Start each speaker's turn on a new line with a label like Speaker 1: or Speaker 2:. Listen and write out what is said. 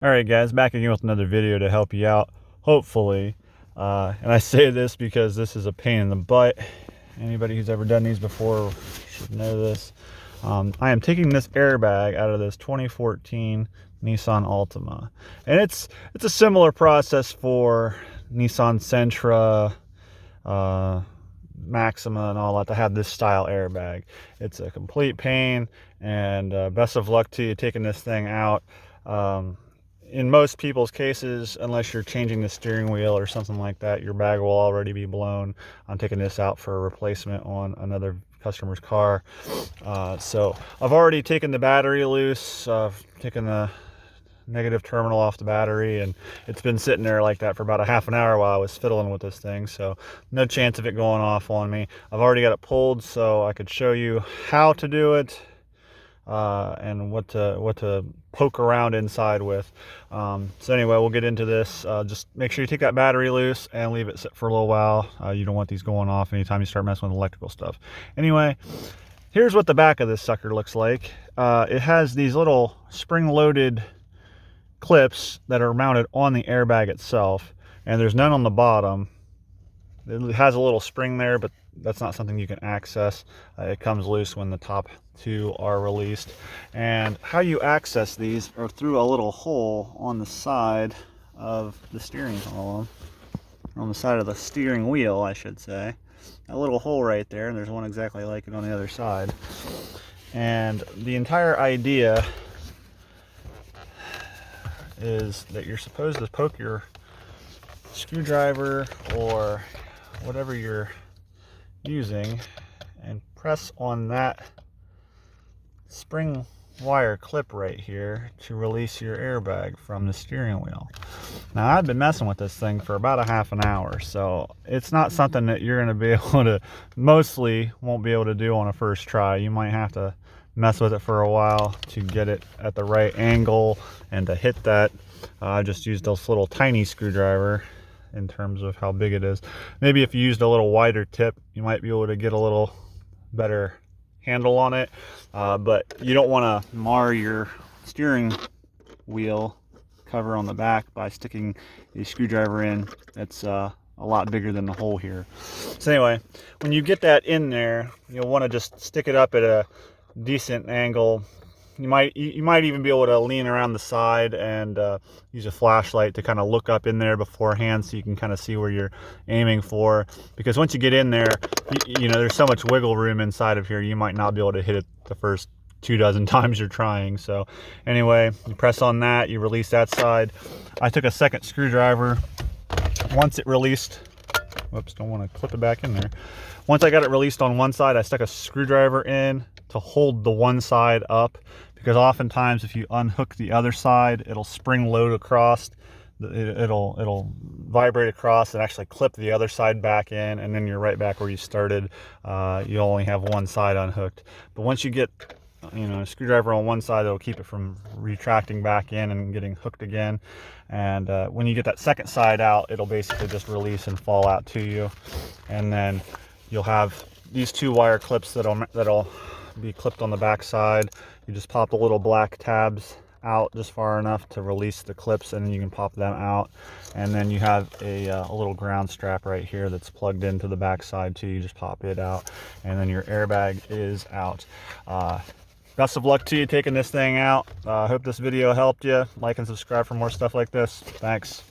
Speaker 1: Alright guys, back again with another video to help you out, hopefully. And I say this because this is a pain in the butt. Anybody who's ever done these before should know this. I am taking this airbag out of this 2014 Nissan Altima. And it's a similar process for Nissan Sentra, Maxima and all that to have this style airbag. It's a complete pain, and best of luck to you taking this thing out. In most people's cases, unless you're changing the steering wheel or something like that, your bag will already be blown. I'm taking this out for a replacement on another customer's car. So I've already taken the battery loose, taken the negative terminal off the battery, and it's been sitting there like that for about a half an hour while I was fiddling with this thing, so no chance of it going off on me. I've already got it pulled so I could show you how to do it. And what to poke around inside with. So anyway, we'll get into this. Just make sure you take that battery loose and leave it sit for a little while. You don't want these going off anytime you start messing with electrical stuff. Anyway, here's what the back of this sucker looks like. It has these little spring-loaded clips that are mounted on the airbag itself, and there's none on the bottom. It has a little spring there, but that's not something you can access. It comes loose when the top two are released. And how you access these are through a little hole on the side of the steering column, on the side of the steering wheel, I should say. A little hole right there, and there's one exactly like it on the other side. And the entire idea is that you're supposed to poke your screwdriver or whatever you're using and press on that spring wire clip right here to release your airbag from the steering wheel. Now, I've been messing with this thing for about a half an hour, so it's not something that you're going to be able to, mostly won't be able to do on a first try. You might have to mess with it for a while to get it at the right angle and to hit that. I just used this little tiny screwdriver in terms of how big it is. Maybe if you used a little wider tip, you might be able to get a little better handle on it, but you don't want to mar your steering wheel cover on the back by sticking a screwdriver in that's a lot bigger than the hole here. So anyway, when you get that in there, you'll want to just stick it up at a decent angle. You might even be able to lean around the side and use a flashlight to kind of look up in there beforehand so you can kind of see where you're aiming for. Because once you get in there, you know, there's so much wiggle room inside of here, you might not be able to hit it the first 24 times you're trying. So anyway, you press on that, you release that side. I took a second screwdriver. Once it released, whoops, don't want to clip it back in there. Once I got it released on one side, I stuck a screwdriver in to hold the one side up, because oftentimes if you unhook the other side, it'll spring load across, it'll vibrate across and actually clip the other side back in, and then you're right back where you started. You only have one side unhooked. But once you get, you know, a screwdriver on one side, it'll keep it from retracting back in and getting hooked again. And when you get that second side out, it'll basically just release and fall out to you. And then you'll have these two wire clips that'll be clipped on the back side. You just pop the little black tabs out just far enough to release the clips, and then you can pop them out. And then you have a little ground strap right here that's plugged into the back side too. You just pop it out, and then your airbag is out. Best of luck to you taking this thing out. I hope this video helped you. Like and subscribe for more stuff like this. Thanks.